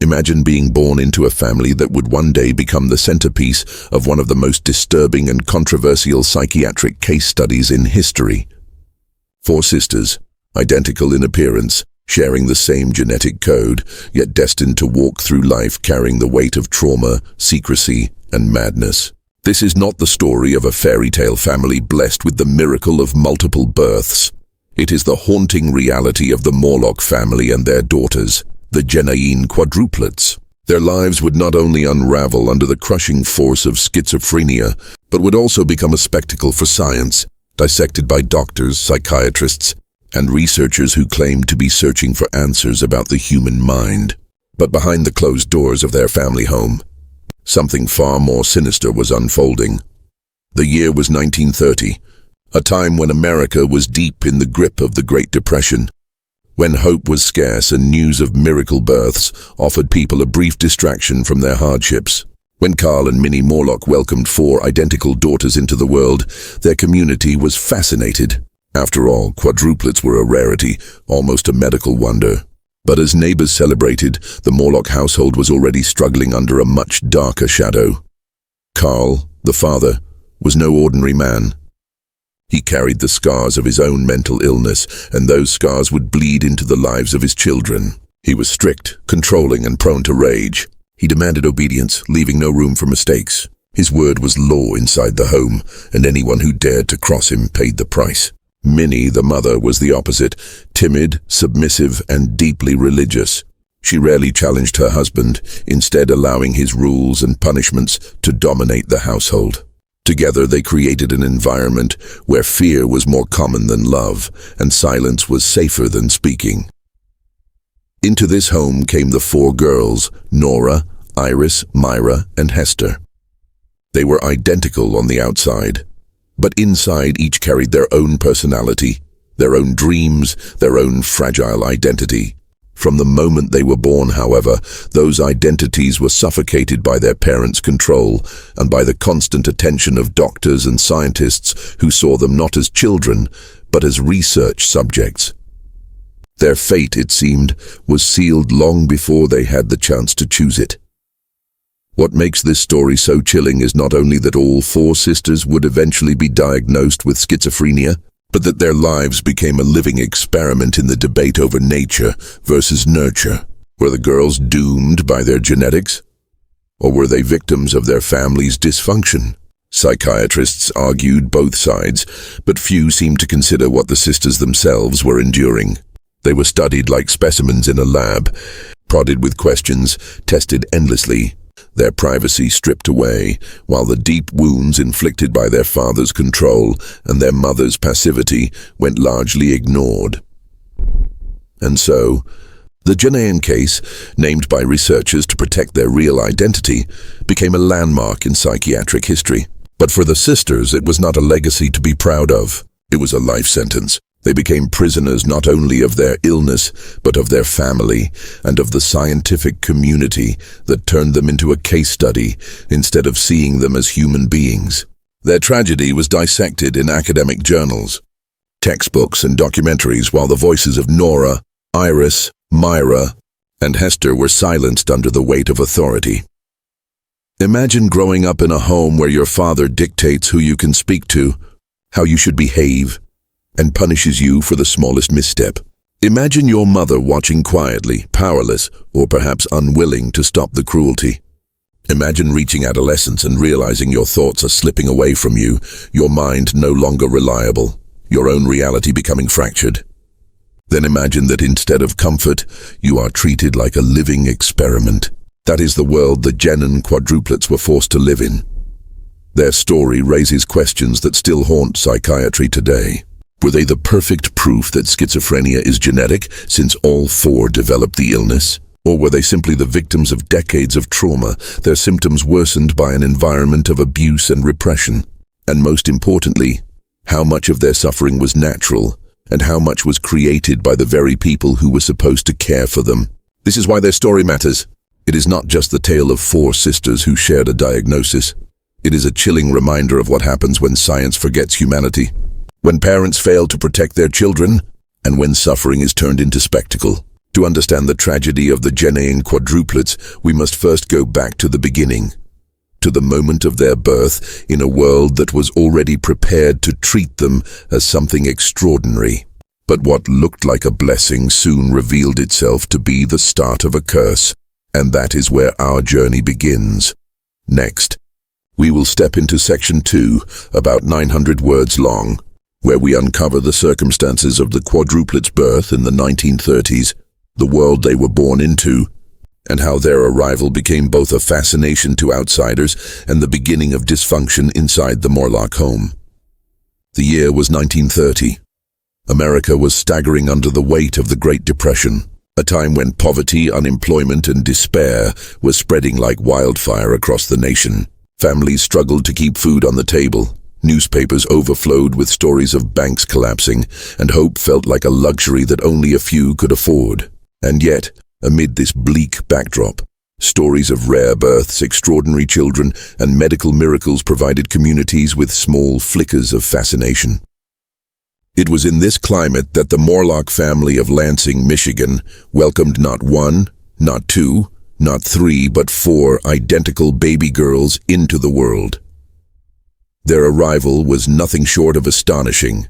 Imagine being born into a family that would one day become the centerpiece of one of the most disturbing and controversial psychiatric case studies in history. 4 sisters, identical in appearance, sharing the same genetic code, yet destined to walk through life carrying the weight of trauma, secrecy, and madness. This is not the story of a fairy tale family blessed with the miracle of multiple births. It is the haunting reality of the Morlok family and their daughters, the Genain Quadruplets. Their lives would not only unravel under the crushing force of schizophrenia, but would also become a spectacle for science, dissected by doctors, psychiatrists, and researchers who claimed to be searching for answers about the human mind. But behind the closed doors of their family home, something far more sinister was unfolding. The year was 1930, a time when America was deep in the grip of the Great Depression, when hope was scarce and news of miracle births offered people a brief distraction from their hardships. When Carl and Minnie Morlok welcomed 4 identical daughters into the world, their community was fascinated. After all, quadruplets were a rarity, almost a medical wonder. But as neighbors celebrated, the Morlok household was already struggling under a much darker shadow. Carl, the father, was no ordinary man. He carried the scars of his own mental illness, and those scars would bleed into the lives of his children. He was strict, controlling, and prone to rage. He demanded obedience, leaving no room for mistakes. His word was law inside the home, and anyone who dared to cross him paid the price. Minnie, the mother, was the opposite, timid, submissive, and deeply religious. She rarely challenged her husband, instead allowing his rules and punishments to dominate the household. Together they created an environment where fear was more common than love, and silence was safer than speaking. Into this home came the 4 girls, Nora, Iris, Myra, and Hester. They were identical on the outside, but inside each carried their own personality, their own dreams, their own fragile identity. From the moment they were born, however, those identities were suffocated by their parents' control and by the constant attention of doctors and scientists who saw them not as children, but as research subjects. Their fate, it seemed, was sealed long before they had the chance to choose it. What makes this story so chilling is not only that all 4 sisters would eventually be diagnosed with schizophrenia, but that their lives became a living experiment in the debate over nature versus nurture. Were the girls doomed by their genetics? Or were they victims of their family's dysfunction? Psychiatrists argued both sides, but few seemed to consider what the sisters themselves were enduring. They were studied like specimens in a lab, prodded with questions, tested endlessly, their privacy stripped away, while the deep wounds inflicted by their father's control and their mother's passivity went largely ignored. And so, the Genain case, named by researchers to protect their real identity, became a landmark in psychiatric history. But for the sisters, it was not a legacy to be proud of. It was a life sentence. They became prisoners not only of their illness, but of their family and of the scientific community that turned them into a case study instead of seeing them as human beings. Their tragedy was dissected in academic journals, textbooks, and documentaries, while the voices of Nora, Iris, Myra, and Hester were silenced under the weight of authority. Imagine growing up in a home where your father dictates who you can speak to, how you should behave, and punishes you for the smallest misstep. Imagine your mother watching quietly, powerless, or perhaps unwilling to stop the cruelty. Imagine reaching adolescence and realizing your thoughts are slipping away from you, your mind no longer reliable, your own reality becoming fractured. Then imagine that instead of comfort, you are treated like a living experiment. That is the world the Genain Quadruplets were forced to live in. Their story raises questions that still haunt psychiatry today. Were they the perfect proof that schizophrenia is genetic, since all 4 developed the illness? Or were they simply the victims of decades of trauma, their symptoms worsened by an environment of abuse and repression? And most importantly, how much of their suffering was natural, and how much was created by the very people who were supposed to care for them? This is why their story matters. It is not just the tale of 4 sisters who shared a diagnosis. It is a chilling reminder of what happens when science forgets humanity, when parents fail to protect their children, and when suffering is turned into spectacle. To understand the tragedy of the Genain Quadruplets, we must first go back to the beginning, to the moment of their birth in a world that was already prepared to treat them as something extraordinary. But what looked like a blessing soon revealed itself to be the start of a curse, and that is where our journey begins. Next, we will step into Section 2, about 900 words long, where we uncover the circumstances of the quadruplets' birth in the 1930s, the world they were born into, and how their arrival became both a fascination to outsiders and the beginning of dysfunction inside the Morlok home. The year was 1930. America was staggering under the weight of the Great Depression, a time when poverty, unemployment, and despair were spreading like wildfire across the nation. Families struggled to keep food on the table. Newspapers overflowed with stories of banks collapsing, and hope felt like a luxury that only a few could afford. And yet, amid this bleak backdrop, stories of rare births, extraordinary children, and medical miracles provided communities with small flickers of fascination. It was in this climate that the Morlok family of Lansing, Michigan, welcomed not one, not two, not three, but 4 identical baby girls into the world. Their arrival was nothing short of astonishing.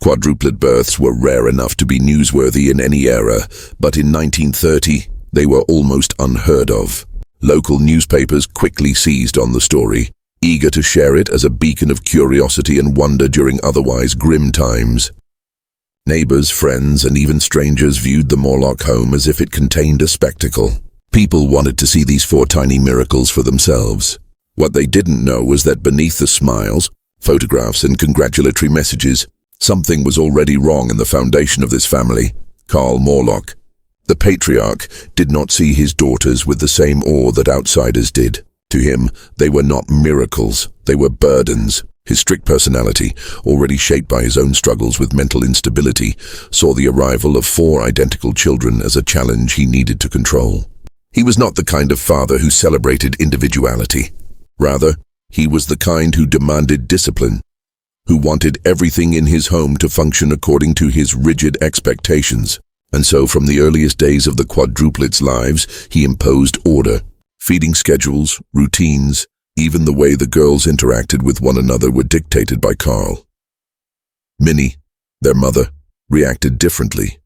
Quadruplet births were rare enough to be newsworthy in any era, but in 1930, they were almost unheard of. Local newspapers quickly seized on the story, eager to share it as a beacon of curiosity and wonder during otherwise grim times. Neighbors, friends, and even strangers viewed the Morlok home as if it contained a spectacle. People wanted to see these 4 tiny miracles for themselves. What they didn't know was that beneath the smiles, photographs, and congratulatory messages, something was already wrong in the foundation of this family. Carl Morlok, the patriarch, did not see his daughters with the same awe that outsiders did. To him, they were not miracles, they were burdens. His strict personality, already shaped by his own struggles with mental instability, saw the arrival of 4 identical children as a challenge he needed to control. He was not the kind of father who celebrated individuality. Rather, he was the kind who demanded discipline, who wanted everything in his home to function according to his rigid expectations. And so from the earliest days of the quadruplets' lives, he imposed order. Feeding schedules, routines, even the way the girls interacted with one another were dictated by Carl. Minnie, their mother, reacted differently.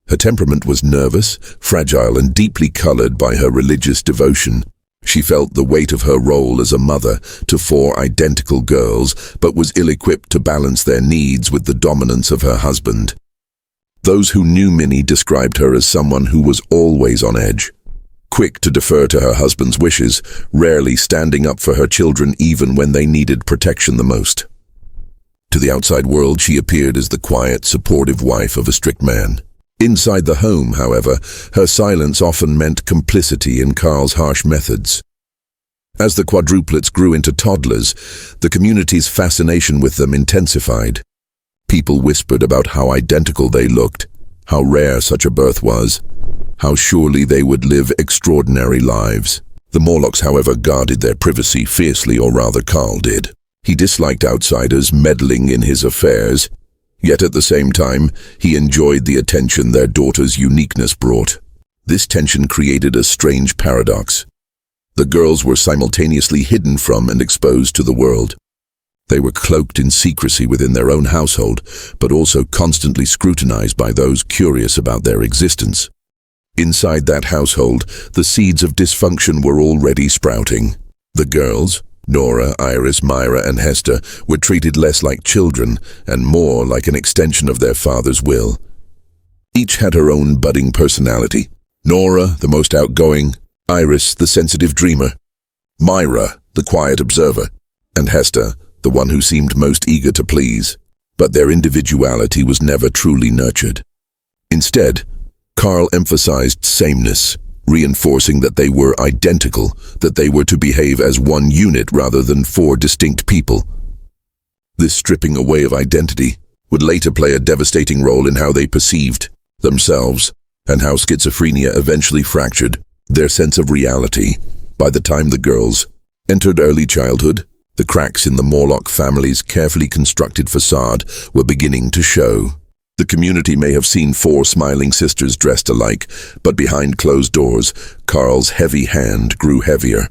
Her temperament was nervous, fragile, and deeply colored by her religious devotion. She felt the weight of her role as a mother to 4 identical girls, but was ill-equipped to balance their needs with the dominance of her husband. Those who knew Minnie described her as someone who was always on edge, quick to defer to her husband's wishes, rarely standing up for her children even when they needed protection the most. To the outside world, she appeared as the quiet, supportive wife of a strict man. Inside the home, however, her silence often meant complicity in Carl's harsh methods. As the quadruplets grew into toddlers, the community's fascination with them intensified. People whispered about how identical they looked, how rare such a birth was, how surely they would live extraordinary lives. The Morloks, however, guarded their privacy fiercely, or rather Carl did. He disliked outsiders meddling in his affairs, yet at the same time, he enjoyed the attention their daughter's uniqueness brought. This tension created a strange paradox. The girls were simultaneously hidden from and exposed to the world. They were cloaked in secrecy within their own household, but also constantly scrutinized by those curious about their existence. Inside that household, the seeds of dysfunction were already sprouting. The girls, Nora, Iris, Myra, and Hester, were treated less like children and more like an extension of their father's will. Each had her own budding personality. Nora, the most outgoing, Iris, the sensitive dreamer, Myra, the quiet observer, and Hester, the one who seemed most eager to please. But their individuality was never truly nurtured. Instead, Carl emphasized sameness, reinforcing that they were identical, that they were to behave as one unit rather than 4 distinct people. This stripping away of identity would later play a devastating role in how they perceived themselves, and how schizophrenia eventually fractured their sense of reality. By the time the girls entered early childhood, the cracks in the Morlok family's carefully constructed facade were beginning to show. The community may have seen four smiling sisters dressed alike, but behind closed doors, Carl's heavy hand grew heavier.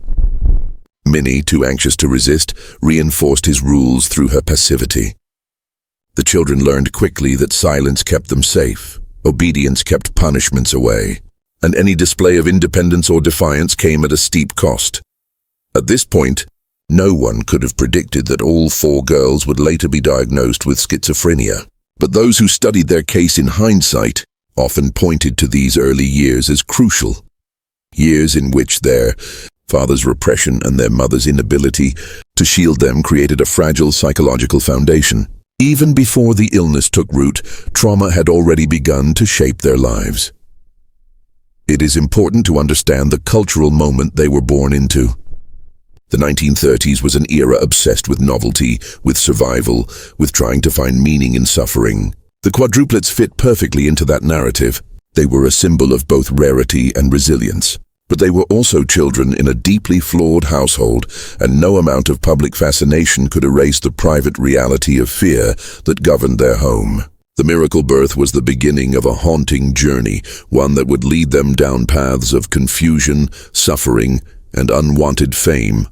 Minnie, too anxious to resist, reinforced his rules through her passivity. The children learned quickly that silence kept them safe, obedience kept punishments away, and any display of independence or defiance came at a steep cost. At this point, no one could have predicted that all four girls would later be diagnosed with schizophrenia. But those who studied their case in hindsight often pointed to these early years as crucial. Years in which their father's repression and their mother's inability to shield them created a fragile psychological foundation. Even before the illness took root, trauma had already begun to shape their lives. It is important to understand the cultural moment they were born into. The 1930s was an era obsessed with novelty, with survival, with trying to find meaning in suffering. The quadruplets fit perfectly into that narrative. They were a symbol of both rarity and resilience. But they were also children in a deeply flawed household, and no amount of public fascination could erase the private reality of fear that governed their home. The miracle birth was the beginning of a haunting journey, one that would lead them down paths of confusion, suffering, and unwanted fame.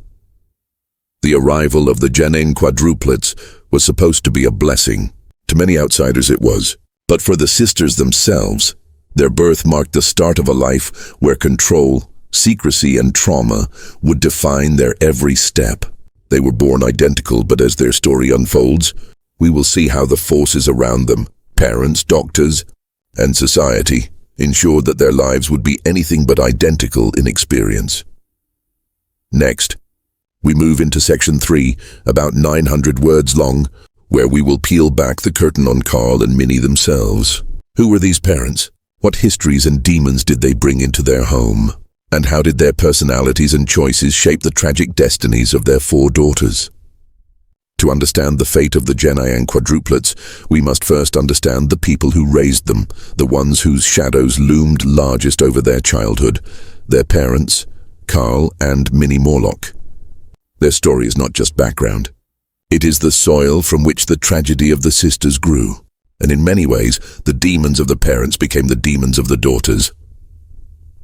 The arrival of the Genain Quadruplets was supposed to be a blessing. To many outsiders it was. But for the sisters themselves, their birth marked the start of a life where control, secrecy, and trauma would define their every step. They were born identical, but as their story unfolds, we will see how the forces around them, parents, doctors, and society, ensured that their lives would be anything but identical in experience. Next, we move into section 3, about 900 words long, where we will peel back the curtain on Carl and Minnie themselves. Who were these parents? What histories and demons did they bring into their home? And how did their personalities and choices shape the tragic destinies of their four daughters? To understand the fate of the Genain Quadruplets, we must first understand the people who raised them, the ones whose shadows loomed largest over their childhood, their parents, Carl and Minnie Morlok. Their story is not just background. It is the soil from which the tragedy of the sisters grew, and in many ways, the demons of the parents became the demons of the daughters.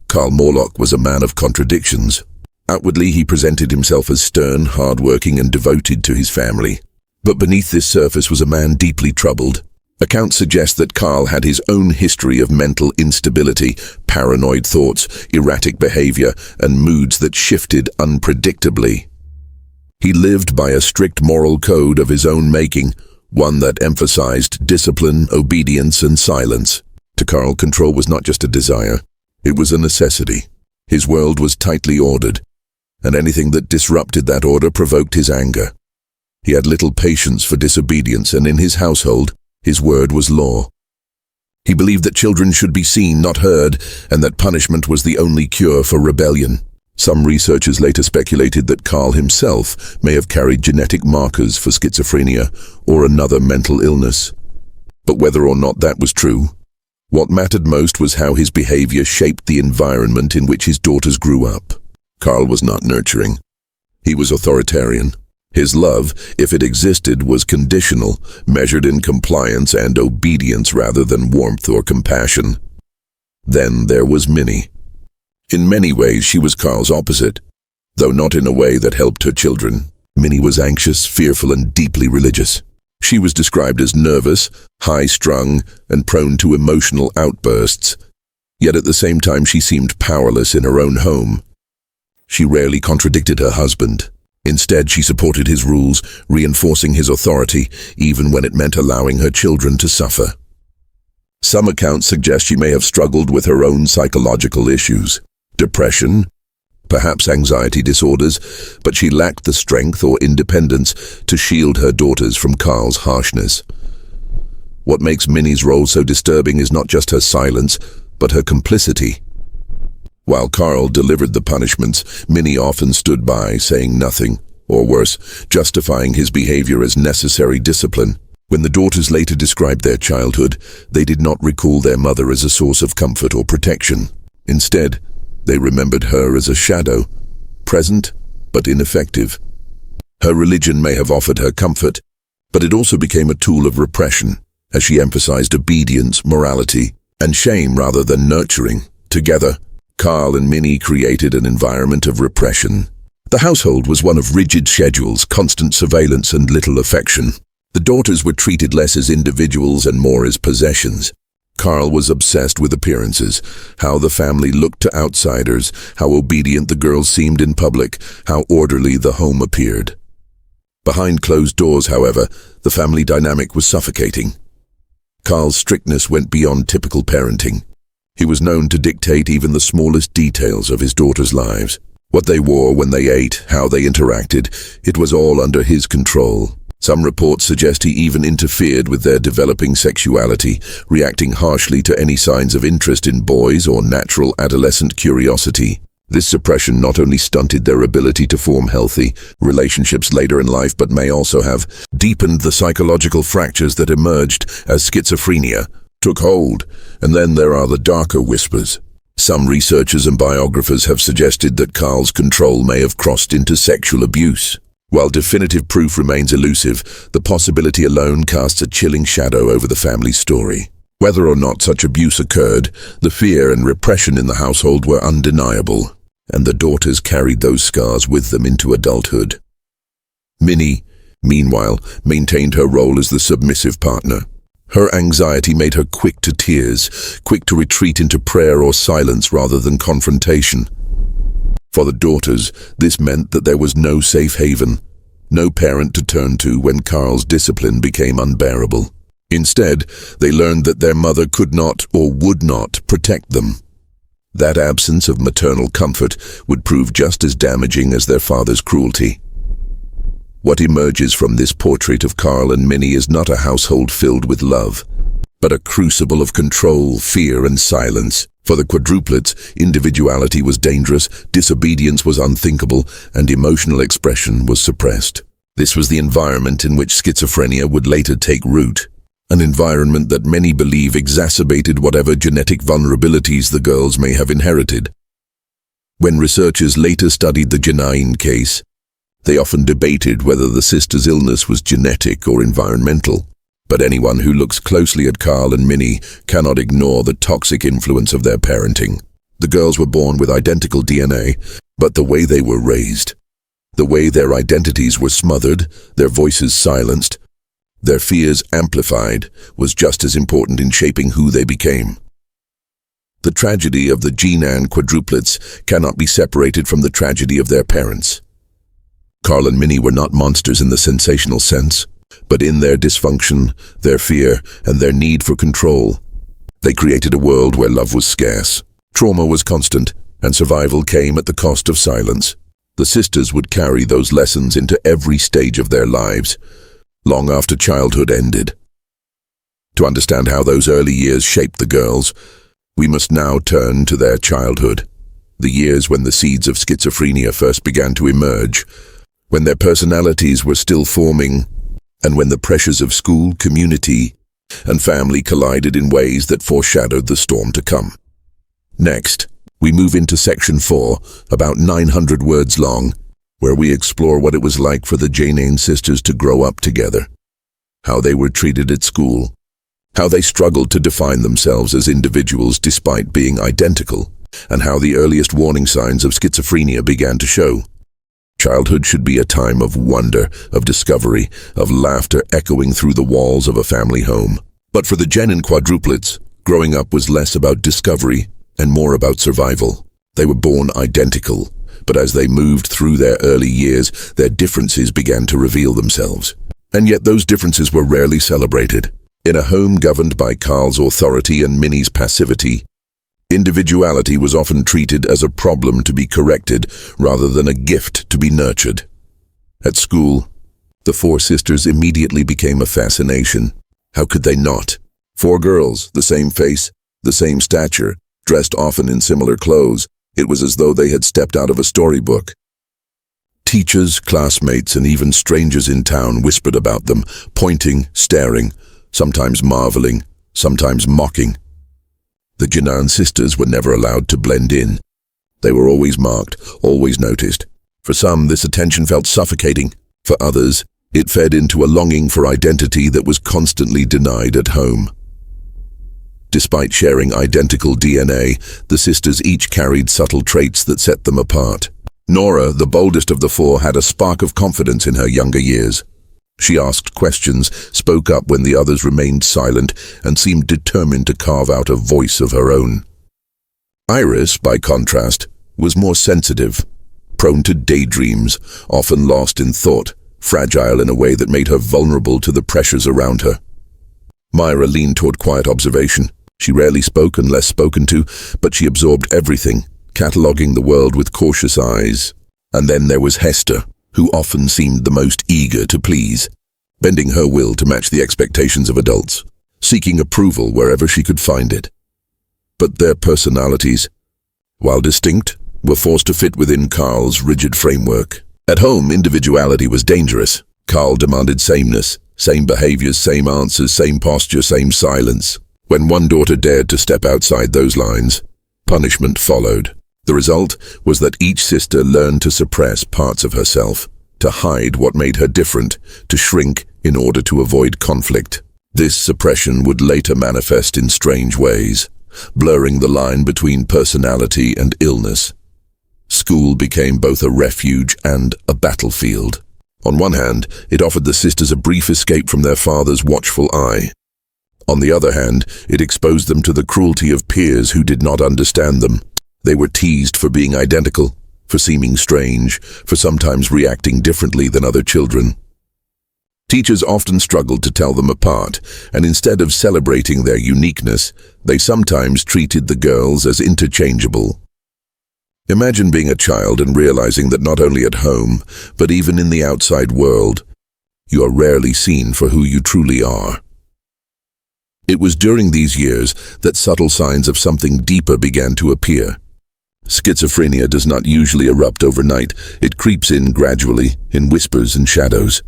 Carl Morlok was a man of contradictions. Outwardly, he presented himself as stern, hard-working, and devoted to his family. But beneath this surface was a man deeply troubled. Accounts suggest that Carl had his own history of mental instability, paranoid thoughts, erratic behavior, and moods that shifted unpredictably. He lived by a strict moral code of his own making, one that emphasized discipline, obedience, and silence. To Carl, control was not just a desire, it was a necessity. His world was tightly ordered, and anything that disrupted that order provoked his anger. He had little patience for disobedience, and in his household, his word was law. He believed that children should be seen, not heard, and that punishment was the only cure for rebellion. Some researchers later speculated that Carl himself may have carried genetic markers for schizophrenia or another mental illness. But whether or not that was true, what mattered most was how his behavior shaped the environment in which his daughters grew up. Carl was not nurturing. He was authoritarian. His love, if it existed, was conditional, measured in compliance and obedience rather than warmth or compassion. Then there was Minnie. In many ways, she was Carl's opposite, though not in a way that helped her children. Minnie was anxious, fearful, and deeply religious. She was described as nervous, high-strung, and prone to emotional outbursts. Yet at the same time, she seemed powerless in her own home. She rarely contradicted her husband. Instead, she supported his rules, reinforcing his authority, even when it meant allowing her children to suffer. Some accounts suggest she may have struggled with her own psychological issues. Depression, perhaps anxiety disorders, but she lacked the strength or independence to shield her daughters from Carl's harshness. What makes Minnie's role so disturbing is not just her silence, but her complicity. While Carl delivered the punishments, Minnie often stood by, saying nothing, or worse, justifying his behavior as necessary discipline. When the daughters later described their childhood, they did not recall their mother as a source of comfort or protection. Instead, they remembered her as a shadow, present but ineffective. Her religion may have offered her comfort, but it also became a tool of repression. as she emphasized obedience, morality, and shame rather than nurturing. Together, Carl and Minnie created an environment of repression. The household was one of rigid schedules, constant surveillance, and little affection. The daughters were treated less as individuals and more as possessions. Carl was obsessed with appearances, how the family looked to outsiders, how obedient the girls seemed in public, how orderly the home appeared. Behind closed doors, however, the family dynamic was suffocating. Carl's strictness went beyond typical parenting. He was known to dictate even the smallest details of his daughters' lives. What they wore, when they ate, how they interacted, it was all under his control. Some reports suggest he even interfered with their developing sexuality, reacting harshly to any signs of interest in boys or natural adolescent curiosity. This suppression not only stunted their ability to form healthy relationships later in life, but may also have deepened the psychological fractures that emerged as schizophrenia took hold. And then there are the darker whispers. Some researchers and biographers have suggested that Carl's control may have crossed into sexual abuse. While definitive proof remains elusive, the possibility alone casts a chilling shadow over the family's story. Whether or not such abuse occurred, the fear and repression in the household were undeniable, and the daughters carried those scars with them into adulthood. Minnie, meanwhile, maintained her role as the submissive partner. Her anxiety made her quick to tears, quick to retreat into prayer or silence rather than confrontation. For the daughters, this meant that there was no safe haven, no parent to turn to when Carl's discipline became unbearable. Instead, they learned that their mother could not or would not protect them. That absence of maternal comfort would prove just as damaging as their father's cruelty. What emerges from this portrait of Carl and Minnie is not a household filled with love, but a crucible of control, fear, and silence. For the quadruplets, individuality was dangerous, disobedience was unthinkable, and emotional expression was suppressed. This was the environment in which schizophrenia would later take root, an environment that many believe exacerbated whatever genetic vulnerabilities the girls may have inherited. When researchers later studied the Genain case, they often debated whether the sisters' illness was genetic or environmental. But anyone who looks closely at Carl and Minnie cannot ignore the toxic influence of their parenting. The girls were born with identical DNA, but the way they were raised, the way their identities were smothered, their voices silenced, their fears amplified, was just as important in shaping who they became. The tragedy of the Genain Quadruplets cannot be separated from the tragedy of their parents. Carl and Minnie were not monsters in the sensational sense, but in their dysfunction, their fear, and their need for control. They created a world where love was scarce, trauma was constant, and survival came at the cost of silence. The sisters would carry those lessons into every stage of their lives, long after childhood ended. To understand how those early years shaped the girls, we must now turn to their childhood, the years when the seeds of schizophrenia first began to emerge, when their personalities were still forming, and when the pressures of school, community, and family collided in ways that foreshadowed the storm to come. Next, we move into Section 4, about 900 words long, where we explore what it was like for the Genain sisters to grow up together, how they were treated at school, how they struggled to define themselves as individuals despite being identical, and how the earliest warning signs of schizophrenia began to show. Childhood should be a time of wonder, of discovery, of laughter echoing through the walls of a family home. But for the Genain Quadruplets, growing up was less about discovery and more about survival. They were born identical, but as they moved through their early years, their differences began to reveal themselves. And yet those differences were rarely celebrated. In a home governed by Carl's authority and Minnie's passivity, individuality was often treated as a problem to be corrected rather than a gift to be nurtured. At school, the four sisters immediately became a fascination. How could they not? Four girls, the same face, the same stature, dressed often in similar clothes. It was as though they had stepped out of a storybook. Teachers, classmates, and even strangers in town whispered about them, pointing, staring, sometimes marveling, sometimes mocking. The Genain sisters were never allowed to blend in. They were always marked, always noticed. For some, this attention felt suffocating. For others, It fed into a longing for identity that was constantly denied at home. Despite sharing identical DNA, the sisters each carried subtle traits that set them apart. Nora, the boldest of the four, had a spark of confidence in her younger years. She asked questions, spoke up when the others remained silent, and seemed determined to carve out a voice of her own. Iris, by contrast, was more sensitive, prone to daydreams, often lost in thought, fragile in a way that made her vulnerable to the pressures around her. Myra leaned toward quiet observation. She rarely spoke unless spoken to, but she absorbed everything, cataloguing the world with cautious eyes. And then there was Hester, who often seemed the most eager to please, bending her will to match the expectations of adults, seeking approval wherever she could find it. But their personalities, while distinct, were forced to fit within Carl's rigid framework. At home, individuality was dangerous. Carl demanded sameness, same behaviors, same answers, same posture, same silence. When one daughter dared to step outside those lines, punishment followed. The result was that each sister learned to suppress parts of herself, to hide what made her different, to shrink in order to avoid conflict. This suppression would later manifest in strange ways, blurring the line between personality and illness. School became both a refuge and a battlefield. On one hand, it offered the sisters a brief escape from their father's watchful eye. On the other hand, it exposed them to the cruelty of peers who did not understand them. They were teased for being identical, for seeming strange, for sometimes reacting differently than other children. Teachers often struggled to tell them apart, and instead of celebrating their uniqueness, they sometimes treated the girls as interchangeable. Imagine being a child and realizing that not only at home, but even in the outside world, you are rarely seen for who you truly are. It was during these years that subtle signs of something deeper began to appear. Schizophrenia does not usually erupt overnight. It creeps in gradually, in whispers and shadows.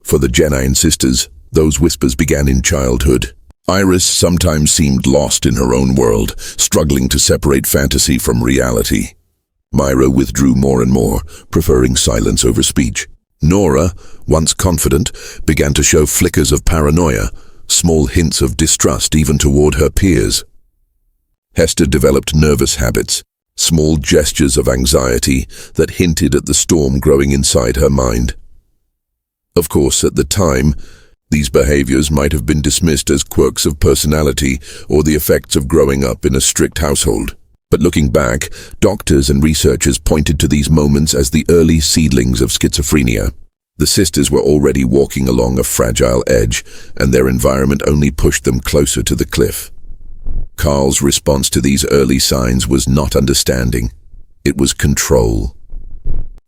For the Genain sisters, those whispers began in childhood. Iris sometimes seemed lost in her own world, struggling to separate fantasy from reality. Myra withdrew more and more, preferring silence over speech. Nora, once confident, began to show flickers of paranoia, small hints of distrust even toward her peers. Hester developed nervous habits, small gestures of anxiety that hinted at the storm growing inside her mind. Of course, at the time, these behaviors might have been dismissed as quirks of personality or the effects of growing up in a strict household. But looking back, doctors and researchers pointed to these moments as the early seedlings of schizophrenia. The sisters were already walking along a fragile edge, and their environment only pushed them closer to the cliff. Carl's response to these early signs was not understanding. It was control.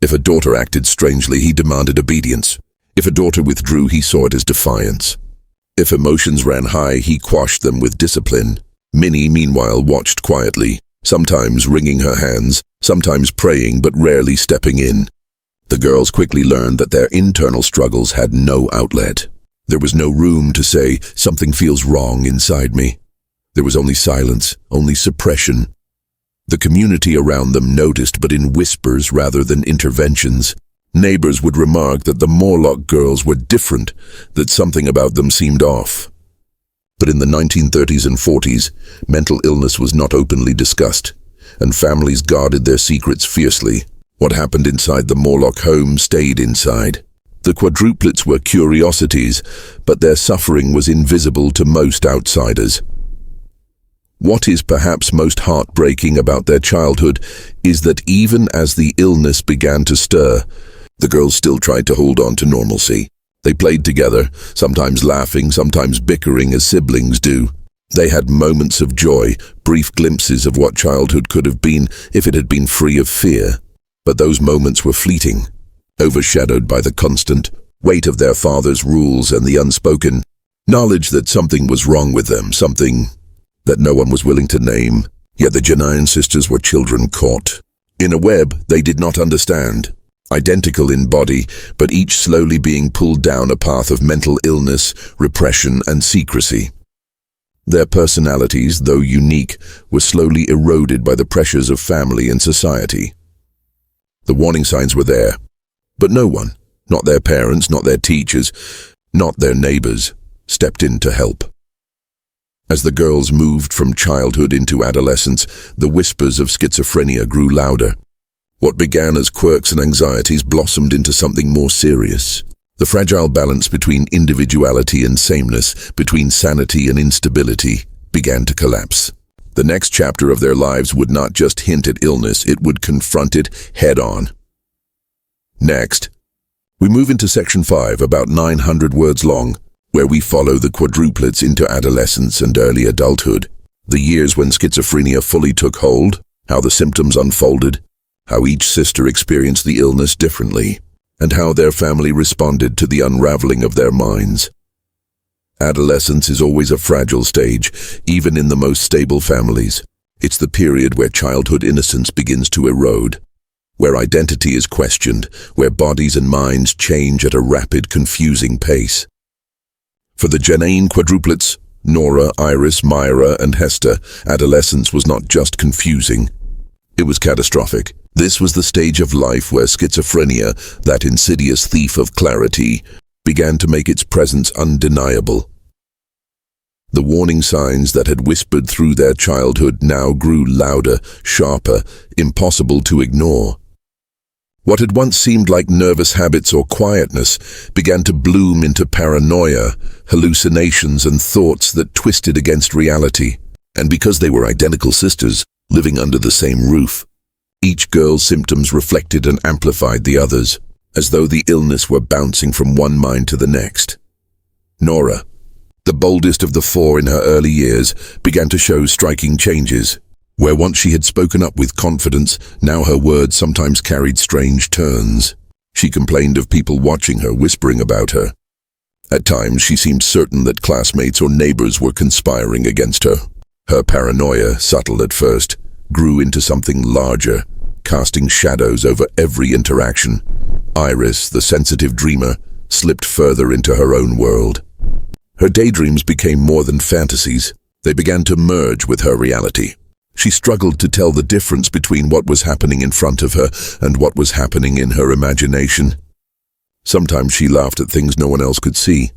If a daughter acted strangely, he demanded obedience. If a daughter withdrew, he saw it as defiance. If emotions ran high, he quashed them with discipline. Minnie, meanwhile, watched quietly, sometimes wringing her hands, sometimes praying but rarely stepping in. The girls quickly learned that their internal struggles had no outlet. There was no room to say, "Something feels wrong inside me." There was only silence, only suppression. The community around them noticed, but in whispers rather than interventions. Neighbors would remark that the Morlok girls were different, that something about them seemed off. But in the 1930s and 40s, mental illness was not openly discussed, and families guarded their secrets fiercely. What happened inside the Morlok home stayed inside. The quadruplets were curiosities, but their suffering was invisible to most outsiders. What is perhaps most heartbreaking about their childhood is that even as the illness began to stir, the girls still tried to hold on to normalcy. They played together, sometimes laughing, sometimes bickering as siblings do. They had moments of joy, brief glimpses of what childhood could have been if it had been free of fear. But those moments were fleeting, overshadowed by the constant weight of their father's rules and the unspoken knowledge that something was wrong with them, something that no one was willing to name. Yet the Genain sisters were children caught in a web they did not understand, identical in body, but each slowly being pulled down a path of mental illness, repression, and secrecy. Their personalities, though unique, were slowly eroded by the pressures of family and society. The warning signs were there, but no Not their parents, not their teachers, not their neighbors, stepped in to help. As the girls moved from childhood into adolescence, the whispers of schizophrenia grew louder. What began as quirks and anxieties blossomed into something more serious. The fragile balance between individuality and sameness, between sanity and instability, began to collapse. The next chapter of their lives would not just hint at illness, it would confront it head-on. Next, we move into Section 5, about 900 words long, where we follow the quadruplets into adolescence and early adulthood, the years when schizophrenia fully took hold, how the symptoms unfolded, how each sister experienced the illness differently, and how their family responded to the unraveling of their minds. Adolescence is always a fragile stage, even in the most stable families. It's the period where childhood innocence begins to erode, where identity is questioned, where bodies and minds change at a rapid, confusing pace. For the Genain Quadruplets, Nora, Iris, Myra, and Hester, adolescence was not just confusing. It was catastrophic. This was the stage of life where schizophrenia, that insidious thief of clarity, began to make its presence undeniable. The warning signs that had whispered through their childhood now grew louder, sharper, impossible to ignore. What had once seemed like nervous habits or quietness began to bloom into paranoia, hallucinations, and thoughts that twisted against reality. And because they were identical sisters, living under the same roof, each girl's symptoms reflected and amplified the others, as though the illness were bouncing from one mind to the next. Nora, the boldest of the four in her early years, began to show striking changes. Where once she had spoken up with confidence, now her words sometimes carried strange turns. She complained of people watching her, whispering about her. At times, she seemed certain that classmates or neighbors were conspiring against her. Her paranoia, subtle at first, grew into something larger, casting shadows over every interaction. Iris, the sensitive dreamer, slipped further into her own world. Her daydreams became more than fantasies. They began to merge with her reality. She struggled to tell the difference between what was happening in front of her and what was happening in her imagination. Sometimes she laughed at things no one else could see.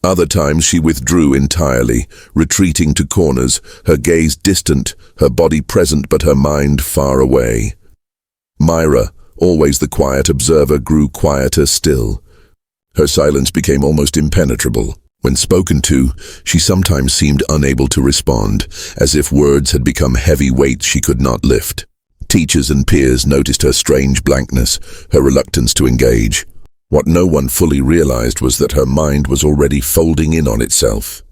Other times she withdrew entirely, retreating to corners, her gaze distant, her body present but her mind far away. Myra, always the quiet observer, grew quieter still. Her silence became almost impenetrable. When spoken to, she sometimes seemed unable to respond, as if words had become heavy weights she could not lift. Teachers and peers noticed her strange blankness, her reluctance to engage. What no one fully realized was that her mind was already folding in on itself,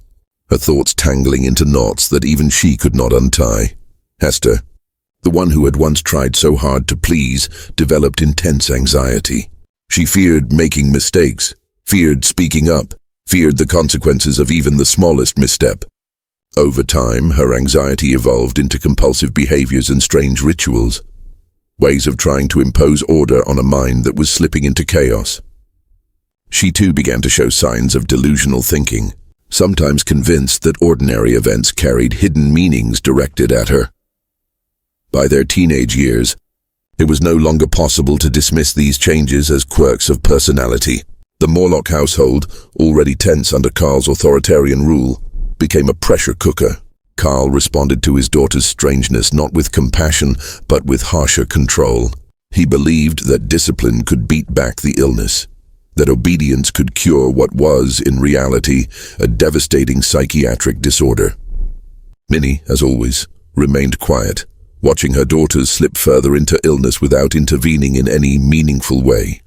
her thoughts tangling into knots that even she could not untie. Hester, the one who had once tried so hard to please, developed intense anxiety. She feared making mistakes, feared speaking up, feared the consequences of even the smallest misstep. Over time, her anxiety evolved into compulsive behaviors and strange rituals, ways of trying to impose order on a mind that was slipping into chaos. She too began to show signs of delusional thinking, sometimes convinced that ordinary events carried hidden meanings directed at her. By their teenage years, it was no longer possible to dismiss these changes as quirks of personality. The Morlok household, already tense under Carl's authoritarian rule, became a pressure cooker. Carl responded to his daughter's strangeness not with compassion, but with harsher control. He believed that discipline could beat back the illness, that obedience could cure what was, in reality, a devastating psychiatric disorder. Minnie, as always, remained quiet, watching her daughters slip further into illness without intervening in any meaningful way.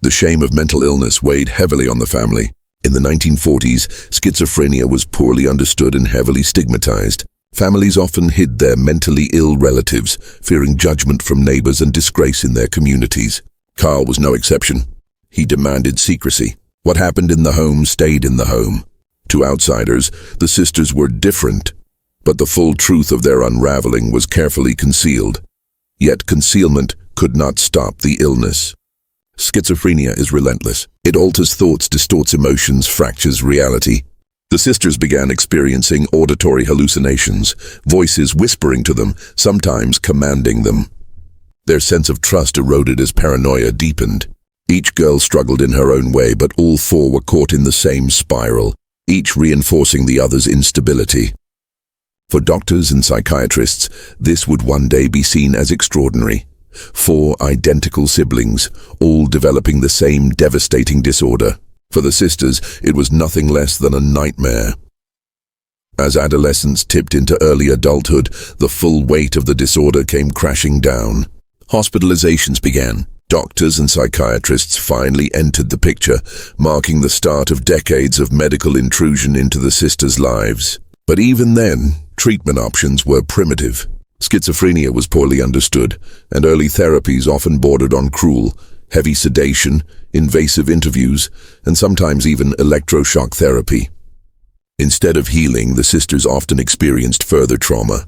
The shame of mental illness weighed heavily on the family. In the 1940s, schizophrenia was poorly understood and heavily stigmatized. Families often hid their mentally ill relatives, fearing judgment from neighbors and disgrace in their communities. Carl was no exception. He demanded secrecy. What happened in the home stayed in the home. To outsiders, the sisters were different, but the full truth of their unraveling was carefully concealed. Yet concealment could not stop the illness. Schizophrenia is relentless. It alters thoughts, distorts emotions, fractures reality. The sisters began experiencing auditory hallucinations, voices whispering to them, sometimes commanding them. Their sense of trust eroded as paranoia deepened. Each girl struggled in her own way, but all four were caught in the same spiral, each reinforcing the other's instability. For doctors and psychiatrists, this would one day be seen as extraordinary. Four identical siblings, all developing the same devastating disorder. For the sisters, it was nothing less than a nightmare. As adolescence tipped into early adulthood, the full weight of the disorder came crashing down. Hospitalizations began. Doctors and psychiatrists finally entered the picture, marking the start of decades of medical intrusion into the sisters' lives. But even then, treatment options were primitive. Schizophrenia was poorly understood, and early therapies often bordered on cruel, heavy sedation, invasive interviews, and sometimes even electroshock therapy. Instead of healing, the sisters often experienced further trauma.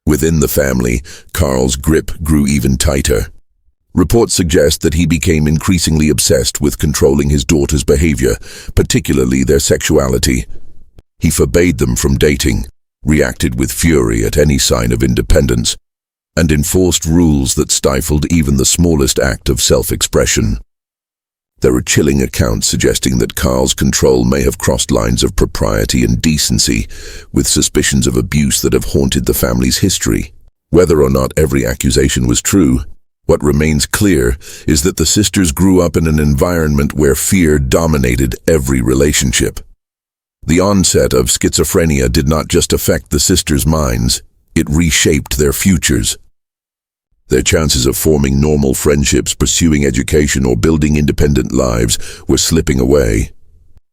Within the family, Carl's grip grew even tighter. Reports suggest that he became increasingly obsessed with controlling his daughter's behavior, particularly their sexuality. He forbade them from dating, reacted with fury at any sign of independence, and enforced rules that stifled even the smallest act of self-expression. There are chilling accounts suggesting that Carl's control may have crossed lines of propriety and decency, with suspicions of abuse that have haunted the family's history. Whether or not every accusation was true, what remains clear is that the sisters grew up in an environment where fear dominated every relationship. The onset of schizophrenia did not just affect the sisters' minds, it reshaped their futures. Their chances of forming normal friendships, pursuing education, or building independent lives were slipping away.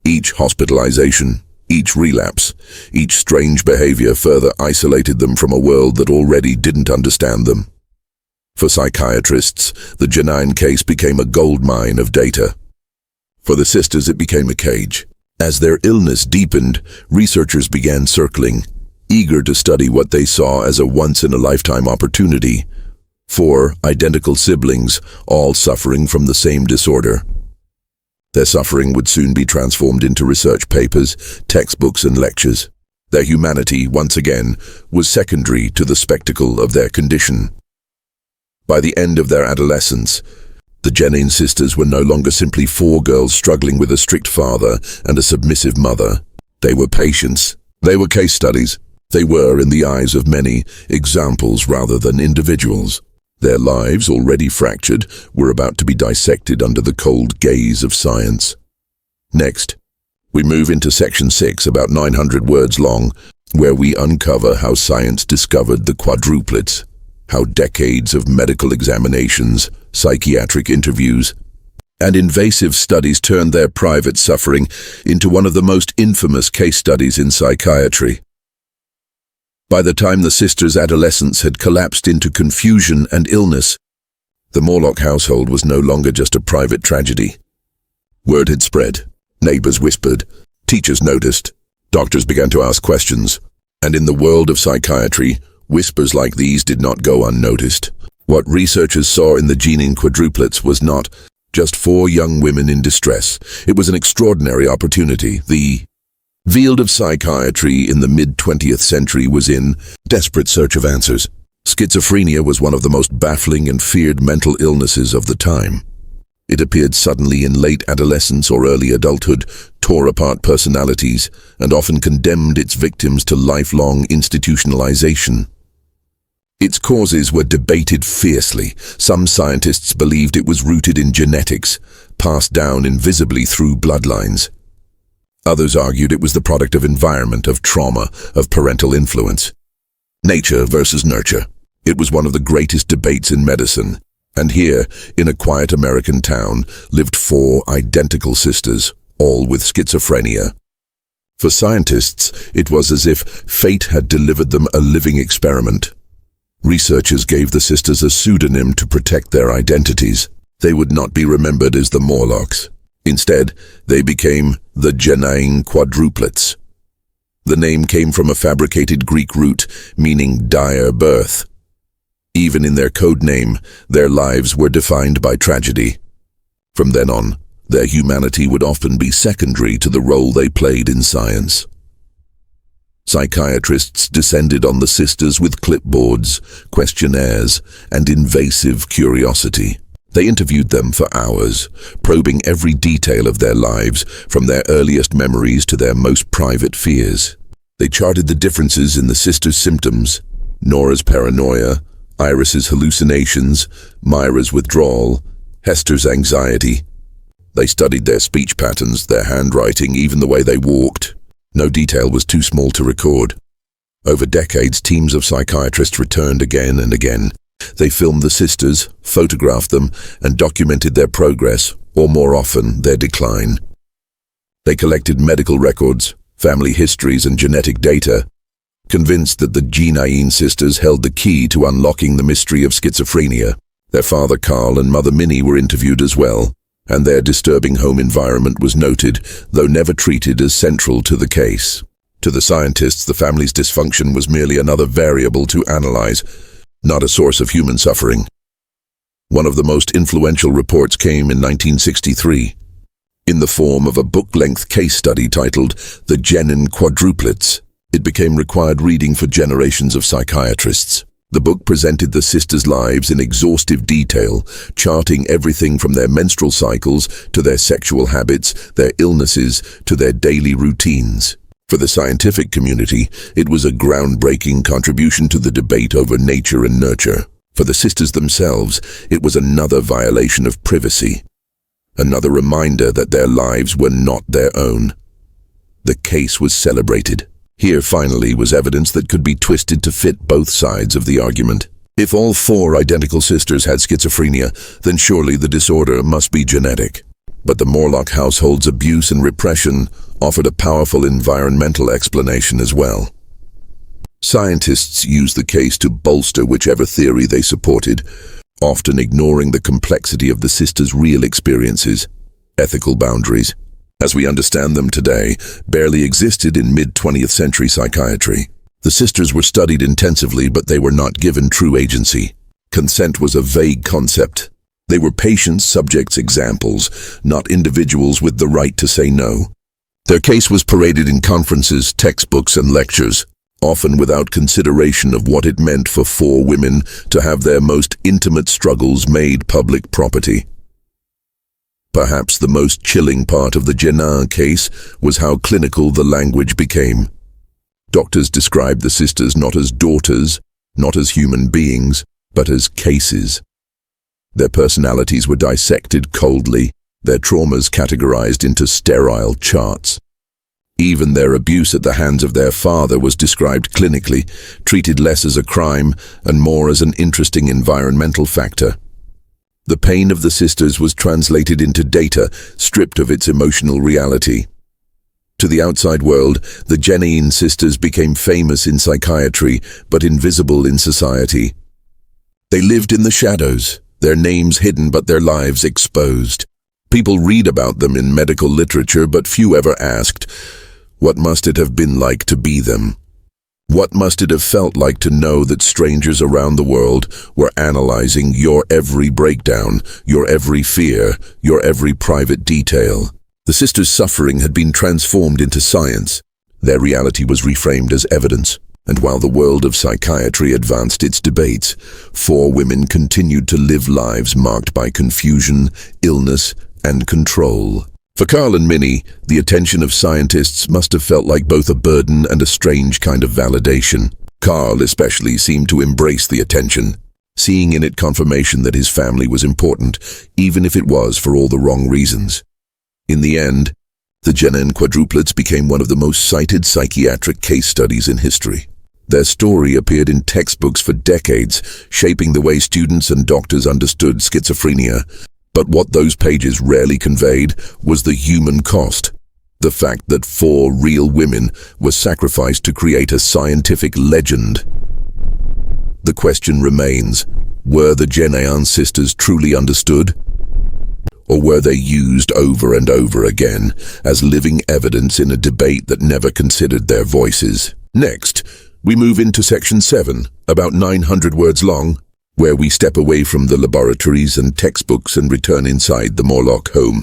Each hospitalization, each relapse, each strange behavior further isolated them from a world that already didn't understand them. For psychiatrists, the Genain case became a goldmine of data. For the sisters, it became a cage. As their illness deepened, researchers began circling, eager to study what they saw as a once-in-a-lifetime opportunity. Four identical siblings, all suffering from the same disorder. Their suffering would soon be transformed into research papers, textbooks, and lectures. Their humanity, once again, was secondary to the spectacle of their condition. By the end of their adolescence, the Genain sisters were no longer simply four girls struggling with a strict father and a submissive mother. They were patients. They were case studies. They were, in the eyes of many, examples rather than individuals. Their lives, already fractured, were about to be dissected under the cold gaze of science. Next, we move into section 6, about 900 words long, where we uncover how science discovered the quadruplets, how decades of medical examinations, psychiatric interviews, and invasive studies turned their private suffering into one of the most infamous case studies in psychiatry. By the time the sisters' adolescence had collapsed into confusion and illness, the Morlok household was no longer just a private tragedy. Word had spread, neighbors whispered, teachers noticed, doctors began to ask questions, and in the world of psychiatry, whispers like these did not go unnoticed. What researchers saw in the Genain Quadruplets was not just four young women in distress. It was an extraordinary opportunity. The field of psychiatry in the mid-20th century was in desperate search of answers. Schizophrenia was one of the most baffling and feared mental illnesses of the time. It appeared suddenly in late adolescence or early adulthood, tore apart personalities, and often condemned its victims to lifelong institutionalization. Its causes were debated fiercely. Some scientists believed it was rooted in genetics, passed down invisibly through bloodlines. Others argued it was the product of environment, of trauma, of parental influence. Nature versus nurture. It was one of the greatest debates in medicine. And here, in a quiet American town, lived four identical sisters, all with schizophrenia. For scientists, it was as if fate had delivered them a living experiment. Researchers gave the sisters a pseudonym to protect their identities. They would not be remembered as the Morloks. Instead, they became the Genain Quadruplets. The name came from a fabricated Greek root meaning dire birth. Even in their code name, their lives were defined by tragedy. From then on, their humanity would often be secondary to the role they played in science. Psychiatrists descended on the sisters with clipboards, questionnaires, and invasive curiosity. They interviewed them for hours, probing every detail of their lives, from their earliest memories to their most private fears. They charted the differences in the sisters' symptoms: Nora's paranoia, Iris's hallucinations, Myra's withdrawal, Hester's anxiety. They studied their speech patterns, their handwriting, even the way they walked. No detail was too small to record. Over decades, teams of psychiatrists returned again and again. They filmed the sisters, photographed them, and documented their progress, or more often, their decline. They collected medical records, family histories, and genetic data, convinced that the Genain sisters held the key to unlocking the mystery of schizophrenia. Their father Carl and mother Minnie were interviewed as well, and their disturbing home environment was noted, though never treated as central to the case. To the scientists, the family's dysfunction was merely another variable to analyze, not a source of human suffering. One of the most influential reports came in 1963, in the form of a book-length case study titled The Genain Quadruplets. It became required reading for generations of psychiatrists. The book presented the sisters' lives in exhaustive detail, charting everything from their menstrual cycles to their sexual habits, their illnesses, to their daily routines. For the scientific community, it was a groundbreaking contribution to the debate over nature and nurture. For the sisters themselves, it was another violation of privacy, another reminder that their lives were not their own. The case was celebrated. Here finally was evidence that could be twisted to fit both sides of the argument. If all four identical sisters had schizophrenia, then surely the disorder must be genetic. But the Morlok household's abuse and repression offered a powerful environmental explanation as well. Scientists used the case to bolster whichever theory they supported, often ignoring the complexity of the sisters' real experiences. Ethical boundaries, as we understand them today, barely existed in mid-20th century psychiatry. The sisters were studied intensively, but they were not given true agency. Consent was a vague concept. They were patients, subjects, examples, not individuals with the right to say no. Their case was paraded in conferences, textbooks, and lectures, often without consideration of what it meant for four women to have their most intimate struggles made public property. Perhaps the most chilling part of the Genain case was how clinical the language became. Doctors described the sisters not as daughters, not as human beings, but as cases. Their personalities were dissected coldly, their traumas categorized into sterile charts. Even their abuse at the hands of their father was described clinically, treated less as a crime and more as an interesting environmental factor. The pain of the sisters was translated into data, stripped of its emotional reality. To the outside world, the Genain sisters became famous in psychiatry, but invisible in society. They lived in the shadows, their names hidden but their lives exposed. People read about them in medical literature, but few ever asked, what must it have been like to be them? What must it have felt like to know that strangers around the world were analyzing your every breakdown, your every fear, your every private detail? The sisters' suffering had been transformed into science. Their reality was reframed as evidence. And while the world of psychiatry advanced its debates, four women continued to live lives marked by confusion, illness, and control. For Carl and Minnie, the attention of scientists must have felt like both a burden and a strange kind of validation. Carl especially seemed to embrace the attention, seeing in it confirmation that his family was important, even if it was for all the wrong reasons. In the end, the Genain Quadruplets became one of the most cited psychiatric case studies in history. Their story appeared in textbooks for decades, shaping the way students and doctors understood schizophrenia. But what those pages rarely conveyed was the human cost. The fact that four real women were sacrificed to create a scientific legend. The question remains, were the Genain sisters truly understood? Or were they used over and over again as living evidence in a debate that never considered their voices? Next, we move into section 7, about 900 words long, where we step away from the laboratories and textbooks and return inside the Morlok home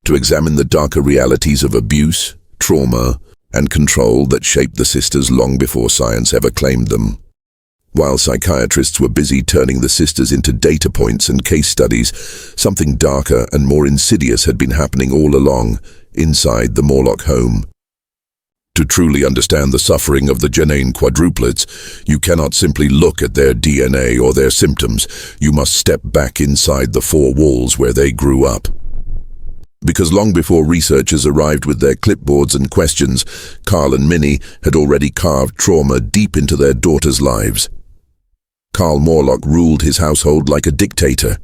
to examine the darker realities of abuse, trauma, and control that shaped the sisters long before science ever claimed them. While psychiatrists were busy turning the sisters into data points and case studies, something darker and more insidious had been happening all along, inside the Morlok home. To truly understand the suffering of the Genain Quadruplets, you cannot simply look at their DNA or their symptoms. You must step back inside the four walls where they grew up. Because long before researchers arrived with their clipboards and questions, Carl and Minnie had already carved trauma deep into their daughters' lives. Carl Morlok ruled his household like a dictator.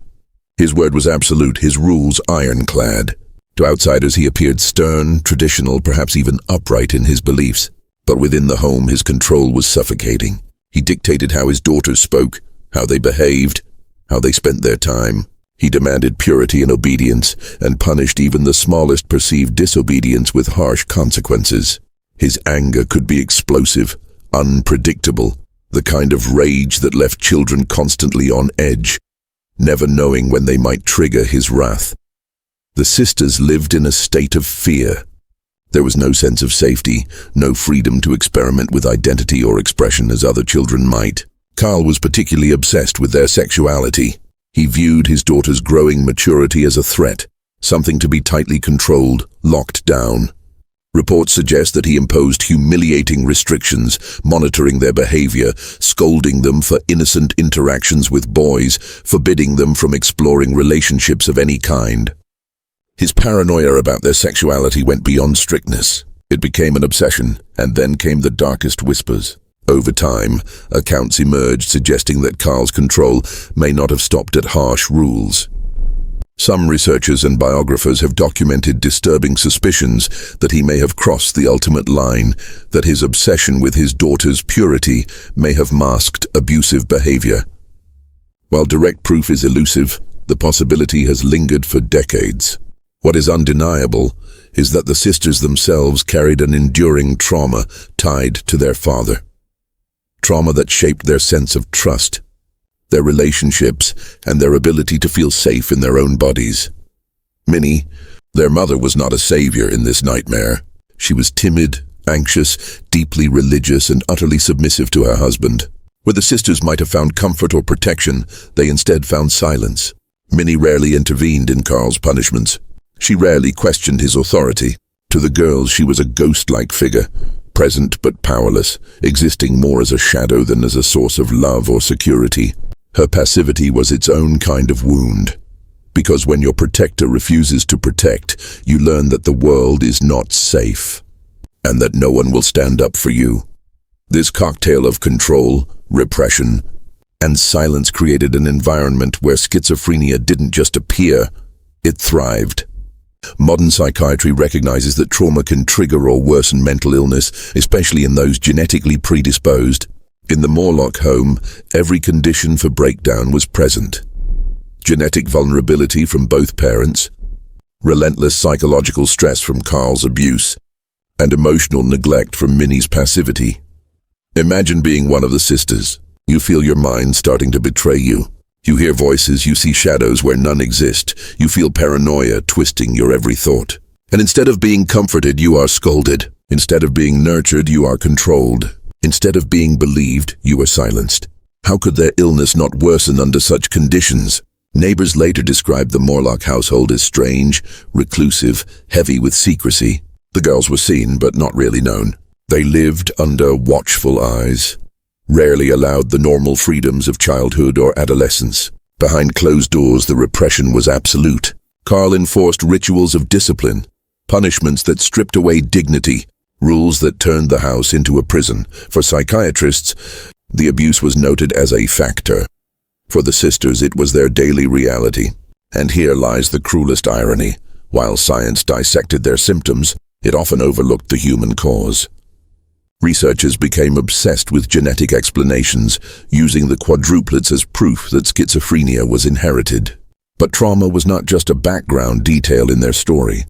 His word was absolute, his rules ironclad. To outsiders he appeared stern, traditional, perhaps even upright in his beliefs. But within the home his control was suffocating. He dictated how his daughters spoke, how they behaved, how they spent their time. He demanded purity and obedience, and punished even the smallest perceived disobedience with harsh consequences. His anger could be explosive, unpredictable, the kind of rage that left children constantly on edge, never knowing when they might trigger his wrath. The sisters lived in a state of fear. There was no sense of safety, no freedom to experiment with identity or expression as other children might. Carl was particularly obsessed with their sexuality. He viewed his daughter's growing maturity as a threat, something to be tightly controlled, locked down. Reports suggest that he imposed humiliating restrictions, monitoring their behavior, scolding them for innocent interactions with boys, forbidding them from exploring relationships of any kind. His paranoia about their sexuality went beyond strictness. It became an obsession, and then came the darkest whispers. Over time, accounts emerged suggesting that Carl's control may not have stopped at harsh rules. Some researchers and biographers have documented disturbing suspicions that he may have crossed the ultimate line, that his obsession with his daughter's purity may have masked abusive behavior. While direct proof is elusive, the possibility has lingered for decades. What is undeniable is that the sisters themselves carried an enduring trauma tied to their father. Trauma that shaped their sense of trust, their relationships, and their ability to feel safe in their own bodies. Minnie, their mother, was not a savior in this nightmare. She was timid, anxious, deeply religious, and utterly submissive to her husband. Where the sisters might have found comfort or protection, they instead found silence. Minnie rarely intervened in Carl's punishments. She rarely questioned his authority. To the girls, she was a ghost-like figure, present but powerless, existing more as a shadow than as a source of love or security. Her passivity was its own kind of wound. Because when your protector refuses to protect, you learn that the world is not safe, and that no one will stand up for you. This cocktail of control, repression, and silence created an environment where schizophrenia didn't just appear, it thrived. Modern psychiatry recognizes that trauma can trigger or worsen mental illness, especially in those genetically predisposed. In the Morlok home, every condition for breakdown was present. Genetic vulnerability from both parents, relentless psychological stress from Carl's abuse, and emotional neglect from Minnie's passivity. Imagine being one of the sisters. You feel your mind starting to betray you. You hear voices, you see shadows where none exist. You feel paranoia twisting your every thought. And instead of being comforted, you are scolded. Instead of being nurtured, you are controlled. Instead of being believed, you are silenced. How could their illness not worsen under such conditions? Neighbors later described the Morlok household as strange, reclusive, heavy with secrecy. The girls were seen, but not really known. They lived under watchful eyes, rarely allowed the normal freedoms of childhood or adolescence. Behind closed doors, the repression was absolute. Carl enforced rituals of discipline, punishments that stripped away dignity, rules that turned the house into a prison. For psychiatrists, the abuse was noted as a factor. For the sisters, it was their daily reality. And here lies the cruelest irony. While science dissected their symptoms, it often overlooked the human cause. Researchers became obsessed with genetic explanations, using the quadruplets as proof that schizophrenia was inherited. But trauma was not just a background detail in their story.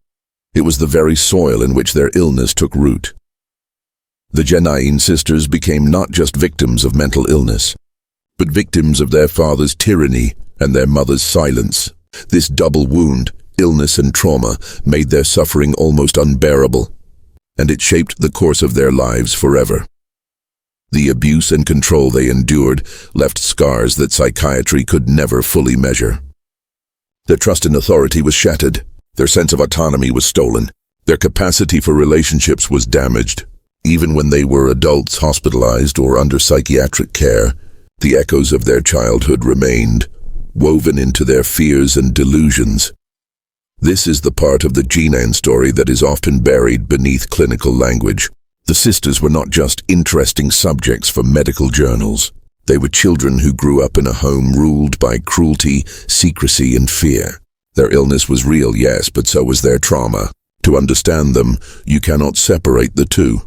It was the very soil in which their illness took root. The Genain sisters became not just victims of mental illness, but victims of their father's tyranny and their mother's silence. This double wound, illness and trauma, made their suffering almost unbearable, and it shaped the course of their lives forever. The abuse and control they endured left scars that psychiatry could never fully measure. Their trust in authority was shattered. Their sense of autonomy was stolen. Their capacity for relationships was damaged. Even when they were adults hospitalized or under psychiatric care, the echoes of their childhood remained, woven into their fears and delusions. This is the part of the Genain story that is often buried beneath clinical language. The sisters were not just interesting subjects for medical journals. They were children who grew up in a home ruled by cruelty, secrecy, and fear. Their illness was real, yes, but so was their trauma. To understand them, you cannot separate the two.